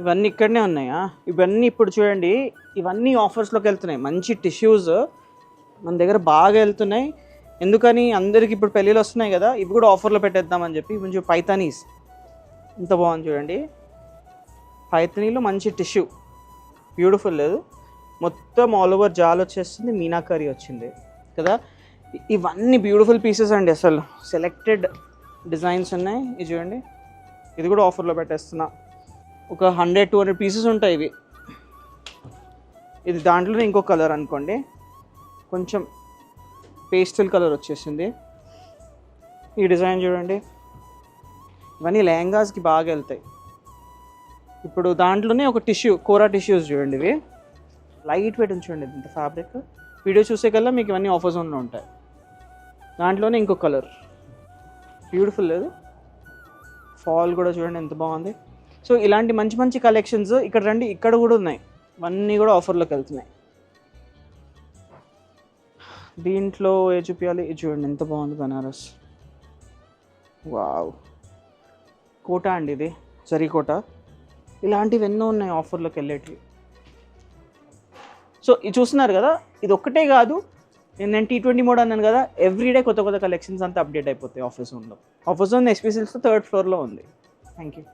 ఇవన్నీ ఇక్కడనే ఉన్నాయా? ఇవన్నీ ఇప్పుడు చూడండి, ఇవన్నీ ఆఫర్స్లోకి వెళ్తున్నాయి. మంచి టిష్యూస్ మన దగ్గర బాగా వెళ్తున్నాయి. ఎందుకని అందరికి ఇప్పుడు పెళ్ళిళ్ళు వస్తున్నాయి కదా, ఇవి కూడా ఆఫర్లో పెట్టేద్దామని చెప్పి. కొంచెం పైతానీస్ ఇంత బాగుంది చూడండి. పైతానీలో మంచి టిష్యూ, బ్యూటిఫుల్ లేదు, మొత్తం ఆల్ ఓవర్ జాల్ వచ్చేస్తుంది, మీనాకరీ వచ్చింది కదా. ఇవన్నీ బ్యూటిఫుల్ పీసెస్ అండి. అసలు సెలెక్టెడ్ డిజైన్స్ ఉన్నాయి. ఇది చూడండి, ఇది కూడా ఆఫర్లో పెట్టేస్తున్నా. ఒక 100-200 పీసెస్ ఉంటాయి ఇవి. ఇది దాంట్లోనే ఇంకో కలర్ అనుకోండి, కొంచెం పేస్టల్ కలర్ వచ్చేసింది. ఈ డిజైన్ చూడండి, ఇవన్నీ లెహంగాస్కి బాగా వెళ్తాయి. ఇప్పుడు దాంట్లోనే ఒక టిష్యూ, కోరా టిష్యూస్ చూడండి, ఇవి లైట్ వెయిట్ చూడండి. ఇంత ఫ్యాబ్రిక్ వీడియో చూసే కల్లా మీకు ఇవన్నీ ఆఫర్ జోన్లో ఉంటాయి. దాంట్లోనే ఇంకో కలర్ బ్యూటిఫుల్ లేదు, ఫాల్ కూడా చూడండి ఎంత బాగుంది. సో ఇలాంటి మంచి మంచి కలెక్షన్స్ ఇక్కడ రండి, ఇక్కడ కూడా ఉన్నాయి. ఇవన్నీ కూడా ఆఫర్లోకి వెళ్తున్నాయి. దీంట్లో ఏ చూపించాలి? ఇది చూడండి ఎంత బాగుంది, బనారస్. వావ్, కోటా అండి ఇది, జరీ కోటా. ఇలాంటివి ఎన్నో ఉన్నాయి ఆఫర్లోకి వెళ్ళేటివి. సో ఇది చూస్తున్నారు కదా, ఇది ఒక్కటే కాదు, నేను T20 మోడ్ అన్నాను కదా, ఎవ్రీడే కొత్త కొత్త కలెక్షన్స్ అంతా అప్డేట్ అయిపోతాయి ఆఫర్ జోన్లో. Offer zone SP silks 3rd ఫ్లోర్లో ఉంది. Thank you.